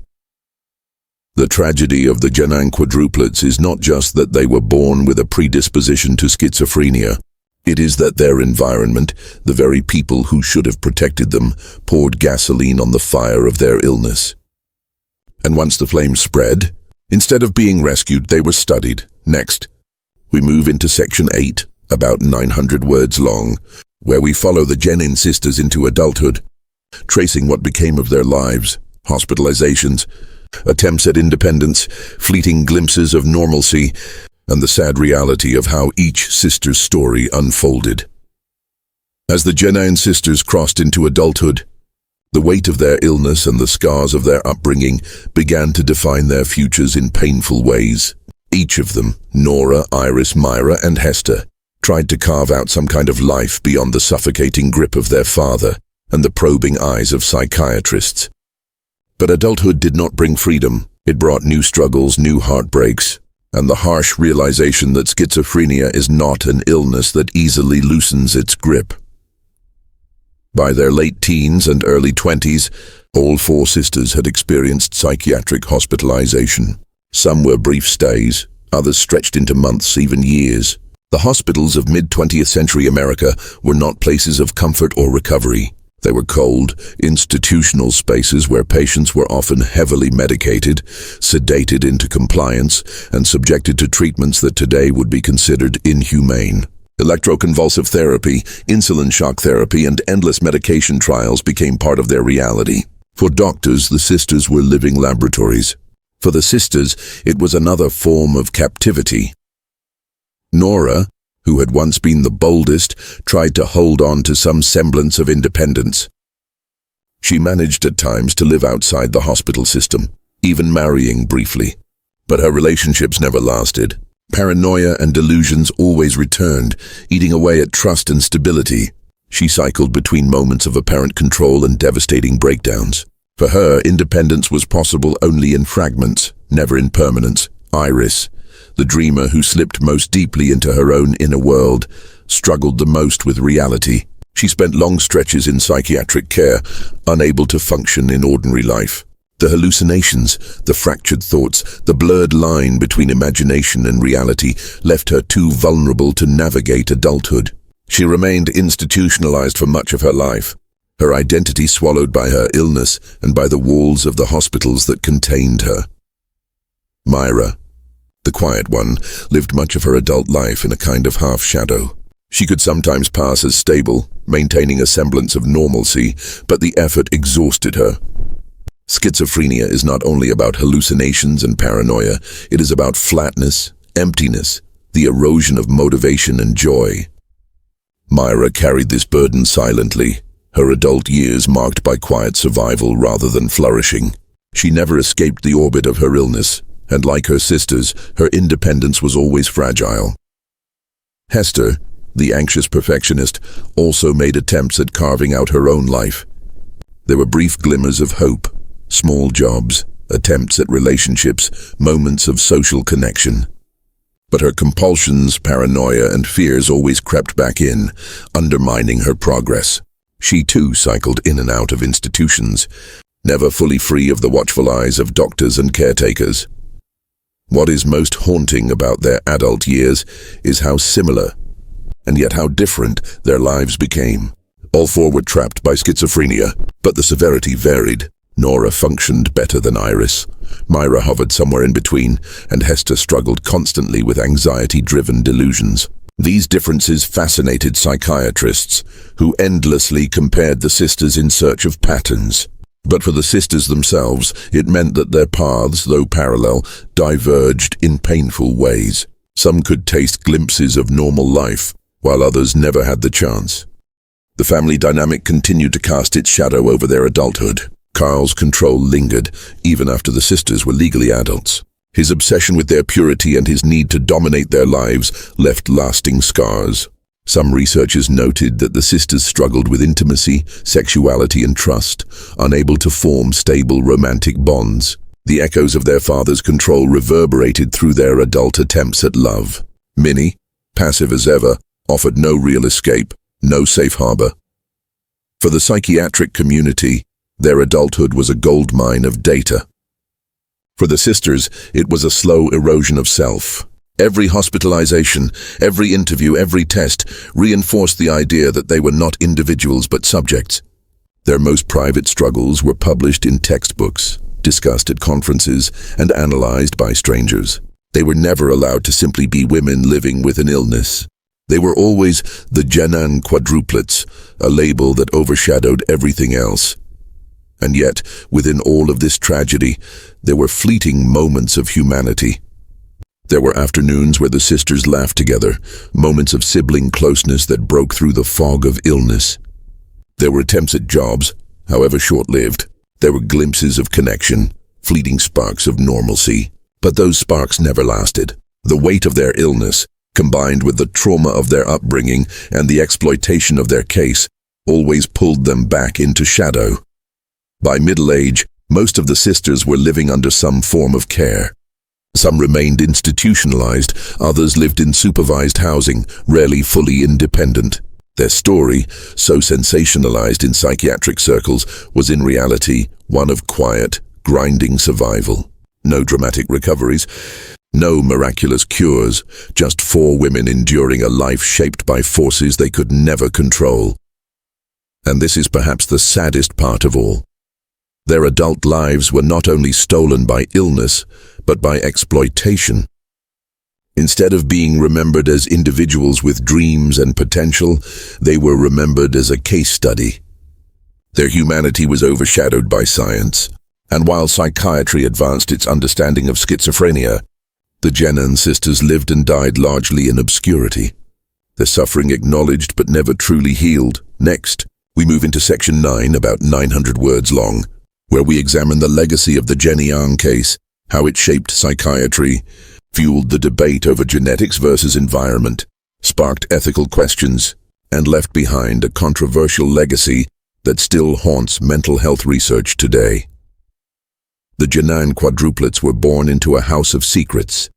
The tragedy of the Genain Quadruplets is not just that they were born with a predisposition to schizophrenia. It is that their environment, the very people who should have protected them, poured gasoline on the fire of their illness. And once the flames spread, instead of being rescued, they were studied. Next, we move into section 8, about 900 words long, where we follow the Genain sisters into adulthood, tracing what became of their lives, hospitalizations, attempts at independence, fleeting glimpses of normalcy, and the sad reality of how each sister's story unfolded. As the Genain sisters crossed into adulthood, the weight of their illness and the scars of their upbringing began to define their futures in painful ways. Each of them, Nora, Iris, Myra, and Hester, tried to carve out some kind of life beyond the suffocating grip of their father and the probing eyes of psychiatrists. But adulthood did not bring freedom. It brought new struggles, new heartbreaks, and the harsh realization that schizophrenia is not an illness that easily loosens its grip. By their late teens and early 20s, all four sisters had experienced psychiatric hospitalization. Some were brief stays, others stretched into months, even years. The hospitals of mid-20th century America were not places of comfort or recovery. They were cold, institutional spaces where patients were often heavily medicated, sedated into compliance, and subjected to treatments that today would be considered inhumane. Electroconvulsive therapy, insulin shock therapy, and endless medication trials became part of their reality. For doctors, the sisters were living laboratories. For the sisters, it was another form of captivity. Nora, who had once been the boldest, tried to hold on to some semblance of independence. She managed at times to live outside the hospital system, even marrying briefly. But her relationships never lasted. Paranoia and delusions always returned, eating away at trust and stability. She cycled between moments of apparent control and devastating breakdowns. For her, independence was possible only in fragments, never in permanence. Iris, the dreamer who slipped most deeply into her own inner world, struggled the most with reality. She spent long stretches in psychiatric care, unable to function in ordinary life. The hallucinations, the fractured thoughts, the blurred line between imagination and reality left her too vulnerable to navigate adulthood. She remained institutionalized for much of her life, her identity swallowed by her illness and by the walls of the hospitals that contained her. Myra, the quiet one, lived much of her adult life in a kind of half-shadow. She could sometimes pass as stable, maintaining a semblance of normalcy, but the effort exhausted her. Schizophrenia is not only about hallucinations and paranoia, it is about flatness, emptiness, the erosion of motivation and joy. Myra carried this burden silently, her adult years marked by quiet survival rather than flourishing. She never escaped the orbit of her illness, and like her sisters, her independence was always fragile. Hester, the anxious perfectionist, also made attempts at carving out her own life. There were brief glimmers of hope, small jobs, attempts at relationships, moments of social connection. But her compulsions, paranoia, and fears always crept back in, undermining her progress. She too cycled in and out of institutions, never fully free of the watchful eyes of doctors and caretakers. What is most haunting about their adult years is how similar, and yet how different, their lives became. All four were trapped by schizophrenia, but the severity varied. Nora functioned better than Iris. Myra hovered somewhere in between, and Hester struggled constantly with anxiety-driven delusions. These differences fascinated psychiatrists, who endlessly compared the sisters in search of patterns. But for the sisters themselves, it meant that their paths, though parallel, diverged in painful ways. Some could taste glimpses of normal life, while others never had the chance. The family dynamic continued to cast its shadow over their adulthood. Carl's control lingered, even after the sisters were legally adults. His obsession with their purity and his need to dominate their lives left lasting scars. Some researchers noted that the sisters struggled with intimacy, sexuality, and trust, unable to form stable romantic bonds. The echoes of their father's control reverberated through their adult attempts at love. Minnie, passive as ever, offered no real escape, no safe harbor. For the psychiatric community, their adulthood was a goldmine of data. For the sisters, it was a slow erosion of self. Every hospitalization, every interview, every test reinforced the idea that they were not individuals but subjects. Their most private struggles were published in textbooks, discussed at conferences, and analyzed by strangers. They were never allowed to simply be women living with an illness. They were always the Genain Quadruplets, a label that overshadowed everything else. And yet, within all of this tragedy, there were fleeting moments of humanity. There were afternoons where the sisters laughed together, moments of sibling closeness that broke through the fog of illness. There were attempts at jobs, however short-lived. There were glimpses of connection, fleeting sparks of normalcy. But those sparks never lasted. The weight of their illness, combined with the trauma of their upbringing and the exploitation of their case, always pulled them back into shadow. By middle age, most of the sisters were living under some form of care. Some remained institutionalized, others lived in supervised housing, rarely fully independent. Their story, so sensationalized in psychiatric circles, was in reality one of quiet, grinding survival. No dramatic recoveries, no miraculous cures, just 4 women enduring a life shaped by forces they could never control. And this is perhaps the saddest part of all. Their adult lives were not only stolen by illness, but by exploitation. Instead of being remembered as individuals with dreams and potential, they were remembered as a case study. Their humanity was overshadowed by science, and while psychiatry advanced its understanding of schizophrenia, the Genain sisters lived and died largely in obscurity. Their suffering acknowledged but never truly healed. Next, we move into section 9, about 900 words long, where we examine the legacy of the Genain case, how it shaped psychiatry, fueled the debate over genetics versus environment, sparked ethical questions, and left behind a controversial legacy that still haunts mental health research today. The Genain Quadruplets were born into a house of secrets,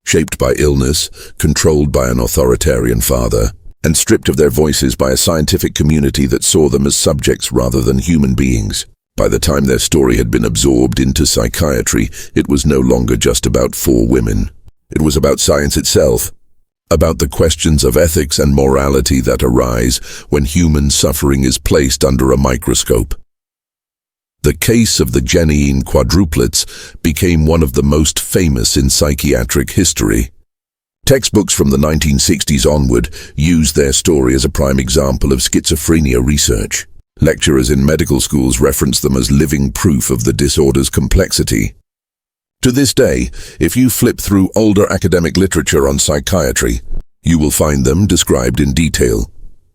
shaped by illness, controlled by an authoritarian father, and stripped of their voices by a scientific community that saw them as subjects rather than human beings. By the time their story had been absorbed into psychiatry, it was no longer just about 4 women. It was about science itself, about the questions of ethics and morality that arise when human suffering is placed under a microscope. The case of the Genain Quadruplets became one of the most famous in psychiatric history. Textbooks from the 1960s onward used their story as a prime example of schizophrenia research. Lecturers in medical schools reference them as living proof of the disorder's complexity. To this day, if you flip through older academic literature on psychiatry, you will find them described in detail.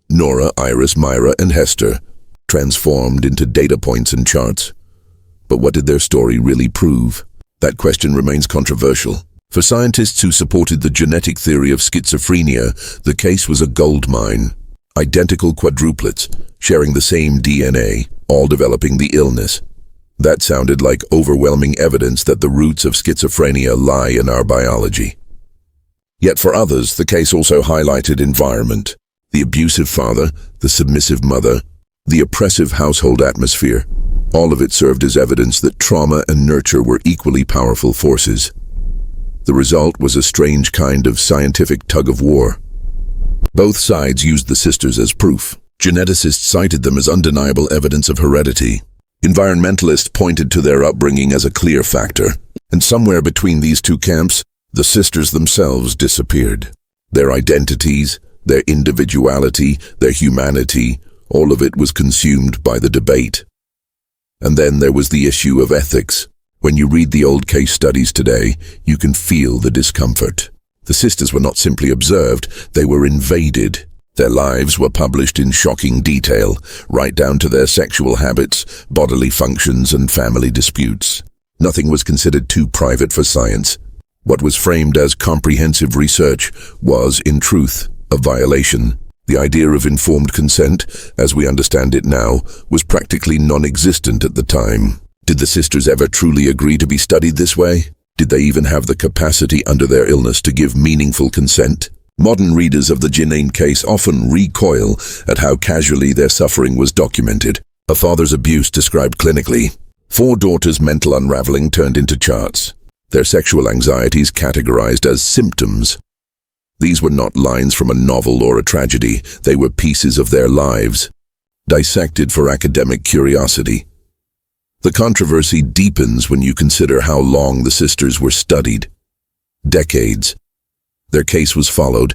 Nora, Iris, Myra, and Hester, transformed into data points and charts. But what did their story really prove? That question remains controversial. For scientists who supported the genetic theory of schizophrenia, the case was a goldmine. Identical quadruplets, sharing the same DNA, all developing the illness. That sounded like overwhelming evidence that the roots of schizophrenia lie in our biology. Yet for others, the case also highlighted environment. The abusive father, the submissive mother, the oppressive household atmosphere. All of it served as evidence that trauma and nurture were equally powerful forces. The result was a strange kind of scientific tug-of-war. Both sides used the sisters as proof. Geneticists cited them as undeniable evidence of heredity. Environmentalists pointed to their upbringing as a clear factor. And somewhere between these two camps, the sisters themselves disappeared. Their identities, their individuality, their humanity, all of it was consumed by the debate. And then there was the issue of ethics. When you read the old case studies today, you can feel the discomfort. The sisters were not simply observed, they were invaded. Their lives were published in shocking detail, right down to their sexual habits, bodily functions, and family disputes. Nothing was considered too private for science. What was framed as comprehensive research was, in truth, a violation. The idea of informed consent, as we understand it now, was practically non-existent at the time. Did the sisters ever truly agree to be studied this way? Did they even have the capacity under their illness to give meaningful consent? Modern readers of the Genain case often recoil at how casually their suffering was documented. A father's abuse described clinically. 4 daughters' mental unraveling turned into charts. Their sexual anxieties categorized as symptoms. These were not lines from a novel or a tragedy. They were pieces of their lives, dissected for academic curiosity. The controversy deepens when you consider how long the sisters were studied. Decades. Their case was followed,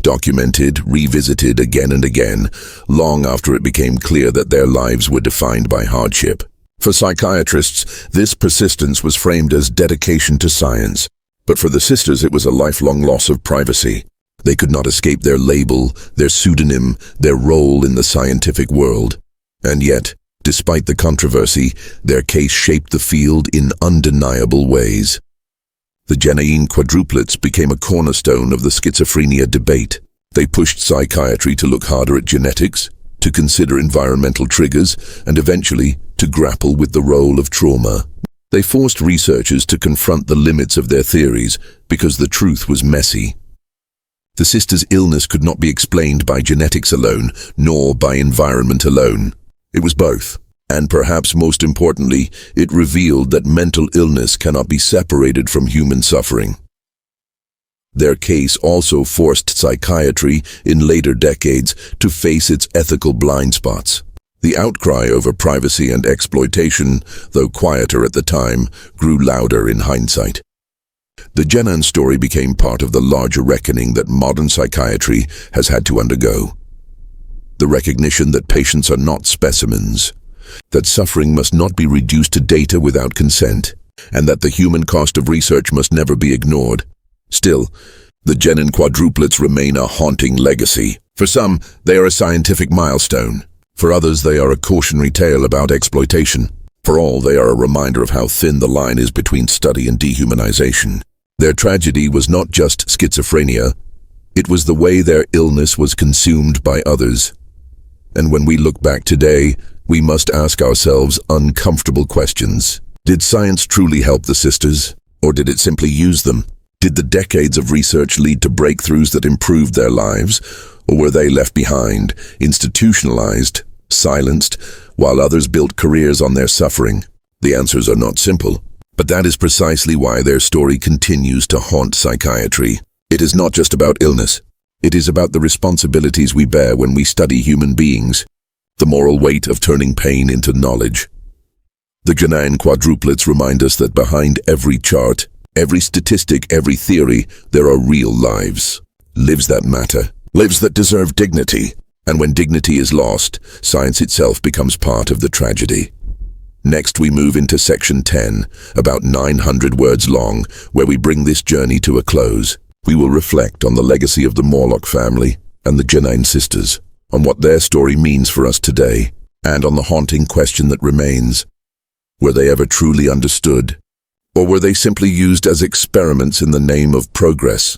documented, revisited again and again, long after it became clear that their lives were defined by hardship. For psychiatrists, this persistence was framed as dedication to science, but for the sisters it was a lifelong loss of privacy. They could not escape their label, their pseudonym, their role in the scientific world. And yet, despite the controversy, their case shaped the field in undeniable ways. The Genain Quadruplets became a cornerstone of the schizophrenia debate. They pushed psychiatry to look harder at genetics, to consider environmental triggers, and eventually to grapple with the role of trauma. They forced researchers to confront the limits of their theories because the truth was messy. The sisters' illness could not be explained by genetics alone, nor by environment alone. It was both. And perhaps most importantly, it revealed that mental illness cannot be separated from human suffering. Their case also forced psychiatry in later decades to face its ethical blind spots. The outcry over privacy and exploitation, though quieter at the time, grew louder in hindsight. The Genain story became part of the larger reckoning that modern psychiatry has had to undergo. The recognition that patients are not specimens, that suffering must not be reduced to data without consent, and that the human cost of research must never be ignored. Still, the Genain Quadruplets remain a haunting legacy. For some, they are a scientific milestone. For others, they are a cautionary tale about exploitation. For all, they are a reminder of how thin the line is between study and dehumanization. Their tragedy was not just schizophrenia. It was the way their illness was consumed by others. And when we look back today, we must ask ourselves uncomfortable questions. Did science truly help the sisters, or did it simply use them? Did the decades of research lead to breakthroughs that improved their lives, or were they left behind, institutionalized, silenced, while others built careers on their suffering? The answers are not simple, but that is precisely why their story continues to haunt psychiatry. It is not just about illness. It is about the responsibilities we bear when we study human beings, the moral weight of turning pain into knowledge. The Genain Quadruplets remind us that behind every chart, every statistic, every theory, there are real lives. Lives that matter. Lives that deserve dignity. And when dignity is lost, science itself becomes part of the tragedy. Next we move into section 10, about 900 words long, where we bring this journey to a close. We will reflect on the legacy of the Morlok family and the Genain sisters, on what their story means for us today, and on the haunting question that remains: were they ever truly understood, or were they simply used as experiments in the name of progress?